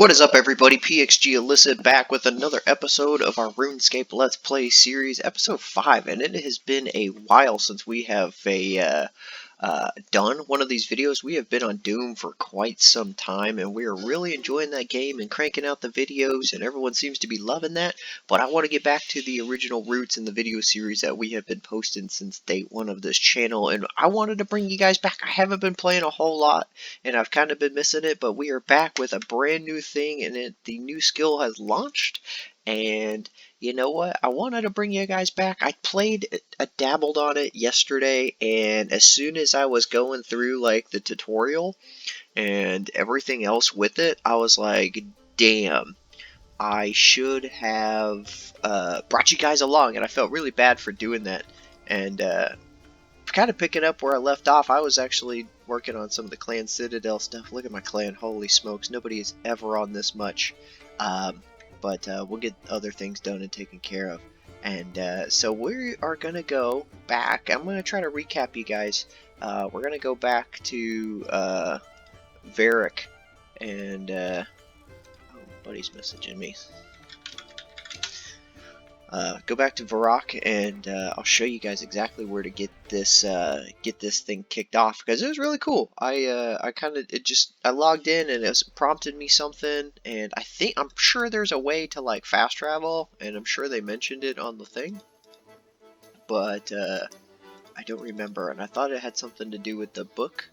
What is up, everybody? PxG Illicit back with another episode of our RuneScape Let's Play series, episode 5, and it has been a while since we have done one of these videos. We have been on Doom for quite some time, and we are really enjoying that game and cranking out the videos, and everyone seems to be loving that. But I want to get back to the original roots in the video series that we have been posting since day one of this channel, and I wanted to bring you guys back. I haven't been playing a whole lot, and I've kind of been missing it, but we are back with a brand new thing, and the new skill has launched. And you know what? I wanted to bring you guys back. I dabbled on it yesterday, and as soon as I was going through like the tutorial and everything else with it, I was like, damn, I should have brought you guys along, and I felt really bad for doing that. And kind of picking up where I left off, I was actually working on some of the Clan Citadel stuff. Look at my clan, holy smokes, nobody is ever on this much. But we'll get other things done and taken care of. And so we are going to go back. I'm going to try to recap you guys. We're going to go back to Varric. And oh, buddy's messaging me. Go back to Varrock, and I'll show you guys exactly where to get this thing kicked off, because it was really cool. I logged in and it prompted me something, and I'm sure there's a way to like fast travel, and I'm sure they mentioned it on the thing, but I don't remember, and I thought it had something to do with the book,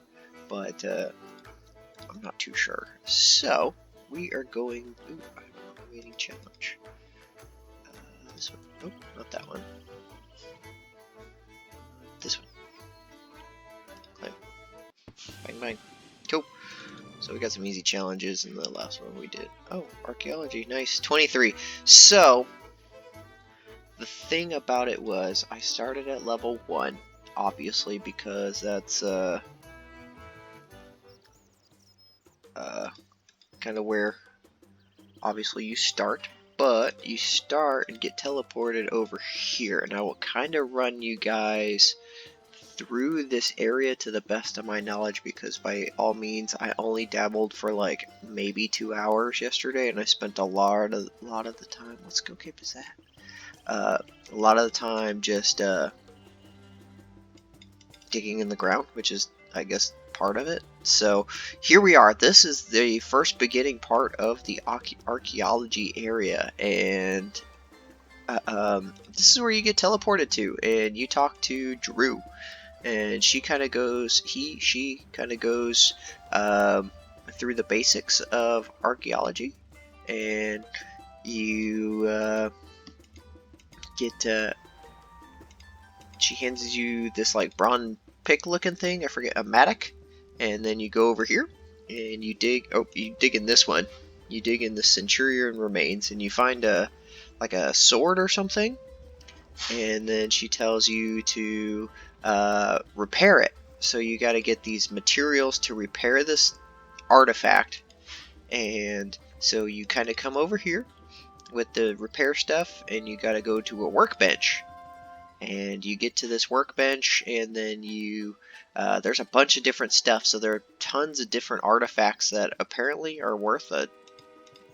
but I'm not too sure. So we are going. Ooh, I'm waiting challenge. This one. Nope, not that one. This one. Climb. Bang, bang. Cool. So we got some easy challenges in the last one we did. Oh, archaeology. Nice. 23. So, the thing about it was, I started at level 1, obviously, because that's kind of where, obviously, you start. But you start and get teleported over here, and I will kind of run you guys through this area to the best of my knowledge, because by all means I only dabbled for like maybe 2 hours yesterday, and I spent a lot of the time. What Scape is that? A lot of the time just digging in the ground, which is, I guess, part of it. So here we are. This is the first beginning part of the archaeology area, and this is where you get teleported to, and you talk to Drew, and she kind of goes through the basics of archaeology, and you she hands you this like bronze pick looking thing, I forget, a mattock. And then you go over here and you dig. Oh, you dig in this one. You dig in the Centurion remains, and you find like a sword or something. And then she tells you to repair it. So you got to get these materials to repair this artifact. And so you kind of come over here with the repair stuff, and you got to go to a workbench. And you get to this workbench, and then you there's a bunch of different stuff. So there are tons of different artifacts that apparently are worth a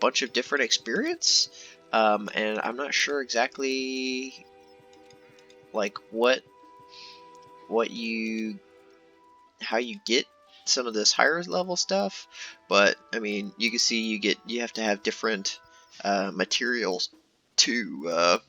bunch of different experience, and I'm not sure exactly like how you get some of this higher level stuff, but I mean, you can see you have to have different materials to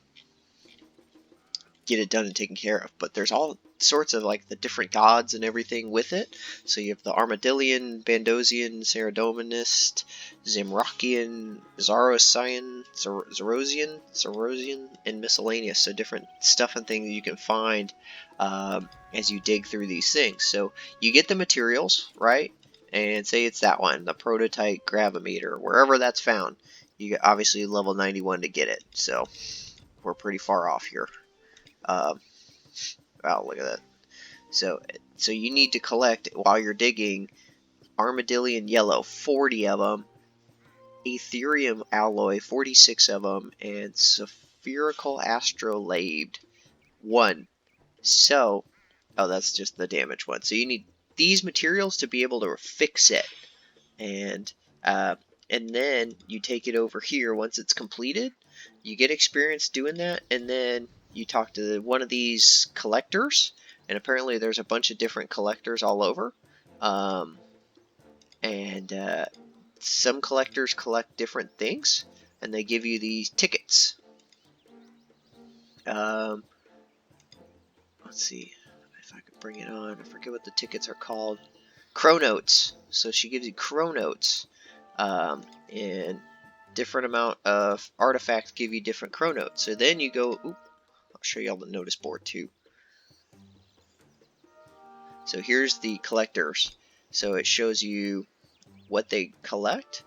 get it done and taken care of. But there's all sorts of like the different gods and everything with it. So you have the Armadillian, Bandosian, Ceradominist, Zamrokian, Zarosian, Zarosian, and miscellaneous. So different stuff and things you can find as you dig through these things. So you get the materials, right? And say it's that one, the prototype gravimeter, wherever that's found. You get obviously level 91 to get it. So we're pretty far off here. Wow, look at that. So you need to collect, while you're digging, Armadillian Yellow, 40 of them, Aetherium Alloy, 46 of them, and Spherical Astrolabe, 1. So, oh, that's just the damage one. So you need these materials to be able to fix it. And and then you take it over here. Once it's completed, you get experience doing that, and then you talk to one of these collectors, and apparently there's a bunch of different collectors all over, and some collectors collect different things, and they give you these tickets. Let's see if I could bring it on. I forget what the tickets are called. Chronotes. So she gives you chronotes, and different amount of artifacts give you different chronotes. So then you go. Oop, I'll show you all the notice board too. So here's the collectors. So it shows you what they collect.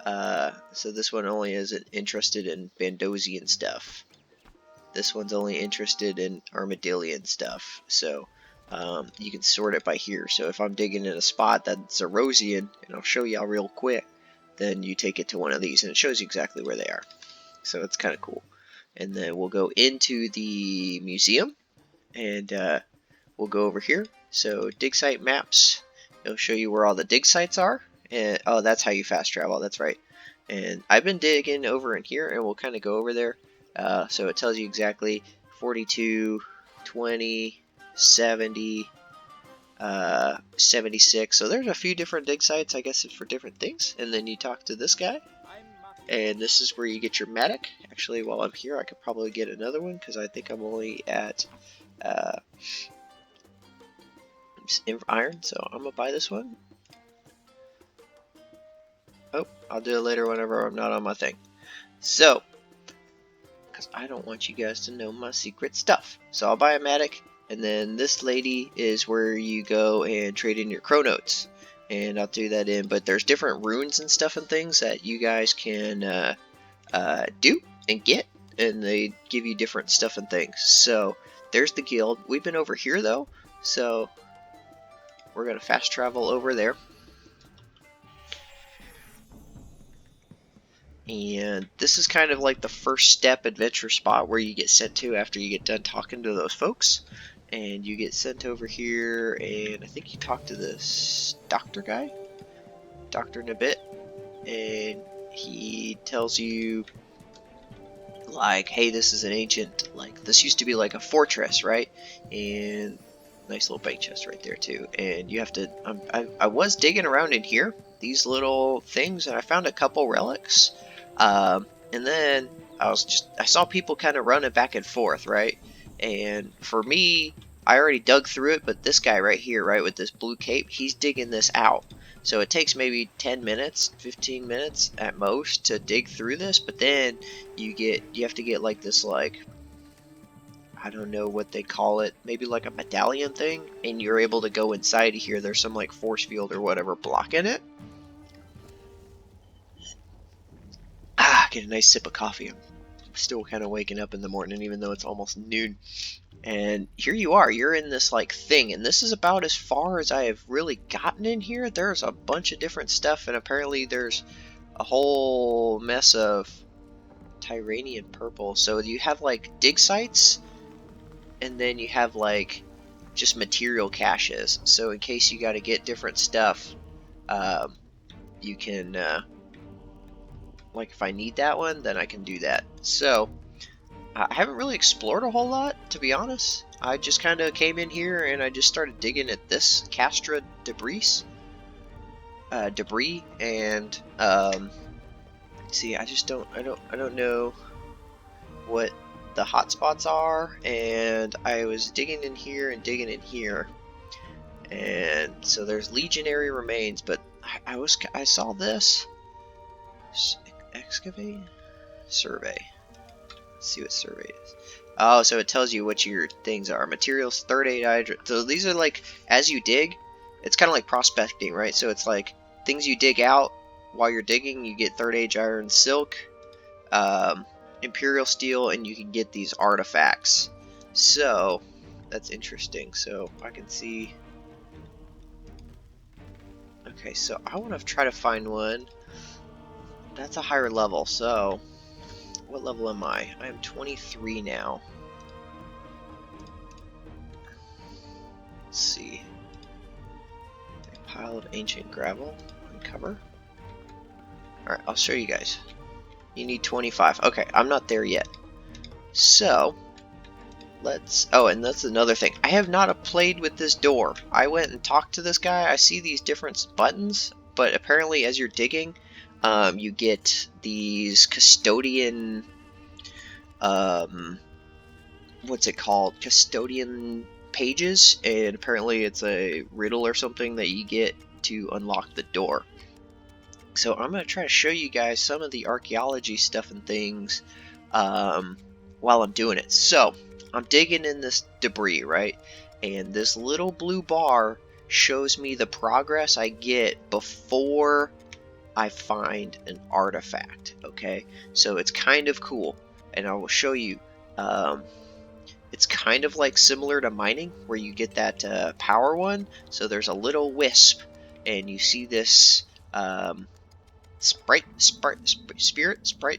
So this one only is interested in Bandosian stuff. This one's only interested in Armadillian stuff. So you can sort it by here. So if I'm digging in a spot that's Erosian, and I'll show y'all real quick, then you take it to one of these, and it shows you exactly where they are. So it's kind of cool. And then we'll go into the museum, and we'll go over here. So dig site maps. It'll show you where all the dig sites are. And oh, that's how you fast travel. That's right. And I've been digging over in here, and we'll kind of go over there. So it tells you exactly 42, 20, 70, 76. So there's a few different dig sites, I guess, for different things. And then you talk to this guy, and this is where you get your Matic. Actually, while I'm here, I could probably get another one because I think I'm only at iron, so I'm gonna buy this one. Oh, I'll do it later whenever I'm not on my thing. So, because I don't want you guys to know my secret stuff. So I'll buy a Matic, and then this lady is where you go and trade in your chronotes. And I'll do that in, but there's different runes and stuff and things that you guys can do and get, and they give you different stuff and things. So there's the guild. We've been over here though, so we're gonna fast travel over there. And this is kind of like the first step adventure spot where you get sent to after you get done talking to those folks. And you get sent over here, and I think you talk to this doctor guy, Dr. Nabit, and he tells you, like, hey, this is an ancient, like, this used to be like a fortress, right? And nice little bank chest right there too. And you have to, I was digging around in here, these little things, and I found a couple relics. And then I saw people kind of running back and forth, right? And for me, I already dug through it, but this guy right here, right, with this blue cape, he's digging this out. So it takes maybe 10 minutes, 15 minutes at most to dig through this, but then you have to get like this, like, I don't know what they call it, maybe like a medallion thing, and you're able to go inside of here. There's some like force field or whatever blocking it. Get a nice sip of coffee. I'm still kind of waking up in the morning, even though it's almost noon. And here you are, you're in this like thing, and this is about as far as I have really gotten in here. There's a bunch of different stuff, and apparently there's a whole mess of Tyranian purple. So you have like dig sites, and then you have like just material caches. So in case you got to get different stuff, you can like if I need that one, then I can do that. So I haven't really explored a whole lot, to be honest. I just kind of came in here and I just started digging at this Castra debris, and see, I don't know what the hotspots are, and I was digging in here and digging in here, and so there's legionary remains, but I saw this. Excavate? Survey. Let's see what survey is. Oh, so it tells you what your things are. Materials, third aid hydrant. So these are like, as you dig, it's kind of like prospecting, right? So it's like things you dig out while you're digging, you get third age iron, silk, imperial steel, and you can get these artifacts. So that's interesting. So I can see. Okay, so I want to try to find one. That's a higher level, so what level am I? I am 23 now. Let's see. A pile of ancient gravel. Uncover. Alright, I'll show you guys. You need 25. Okay, I'm not there yet. So, let's... Oh, and that's another thing. I have not played with this door. I went and talked to this guy. I see these different buttons, but apparently as you're digging, you get these custodian... what's it called? Custodian pages, and apparently it's a riddle or something that you get to unlock the door. So I'm going to try to show you guys some of the archaeology stuff and things while I'm doing it. So I'm digging in this debris, right? And this little blue bar shows me the progress I get before I find an artifact. Okay, so it's kind of cool, and I will show you. It's kind of like similar to mining, where you get that power one. So there's a little wisp, and you see this sprite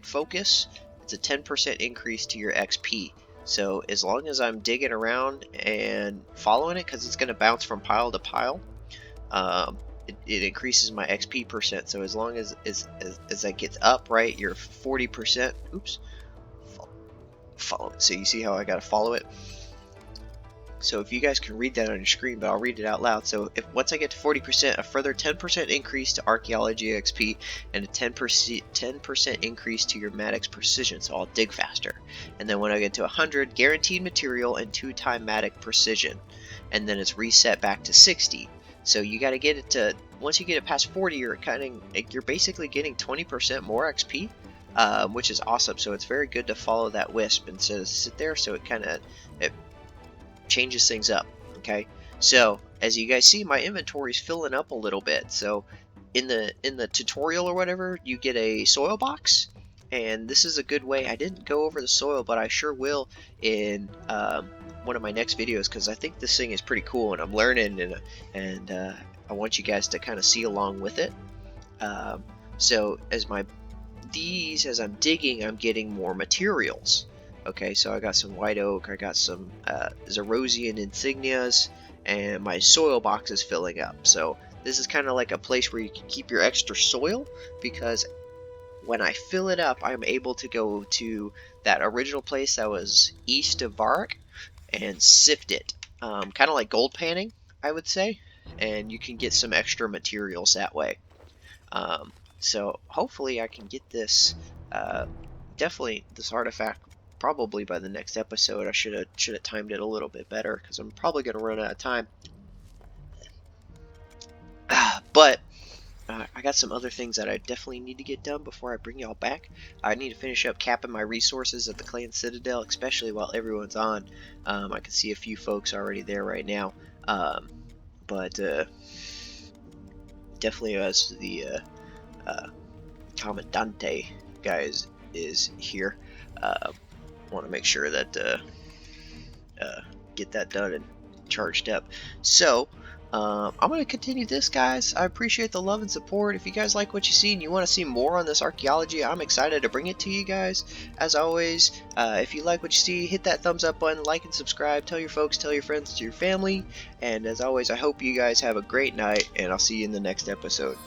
focus. It's a 10% increase to your XP. So as long as I'm digging around and following it, because it's going to bounce from pile to pile, it increases my XP percent. So as long as that gets up, right, you're 40%. Oops. Follow it. So you see how I gotta follow it? So if you guys can read that on your screen, but I'll read it out loud. So if once I get to 40%, a further 10% increase to archaeology XP and a 10% increase to your Maddox precision. So I'll dig faster. And then when I get to 100, guaranteed material and 2-time Maddox precision. And then it's reset back to 60. So you got to get it to, once you get it past 40, you're basically getting 20% more XP. Which is awesome. So it's very good to follow that wisp instead of sit there. So it kind of changes things up. Okay. So as you guys see, my inventory is filling up a little bit. So in the tutorial or whatever, you get a soil box, and this is a good way. I didn't go over the soil, but I sure will in one of my next videos, because I think this thing is pretty cool, and I'm learning, and I want you guys to kind of see along with it. So as I'm digging, I'm getting more materials. Okay, so I got some white oak, I got some Zerosian insignias, and my soil box is filling up. So this is kind of like a place where you can keep your extra soil, because when I fill it up, I'm able to go to that original place that was east of Varrock and sift it. Kind of like gold panning, I would say, and you can get some extra materials that way. So hopefully I can get this, definitely this artifact probably by the next episode. I should have timed it a little bit better, because I'm probably going to run out of time. But I got some other things that I definitely need to get done before I bring y'all back. I need to finish up capping my resources at the Clan Citadel, especially while everyone's on. I can see a few folks already there right now. But definitely as the Commandante guys is here, want to make sure that get that done and charged up. So I'm going to continue this, guys. I appreciate the love and support. If you guys like what you see and you want to see more on this archaeology, I'm excited to bring it to you guys. As always, if you like what you see, hit that thumbs up button, like and subscribe, tell your folks, tell your friends, to your family, and as always, I hope you guys have a great night, and I'll see you in the next episode.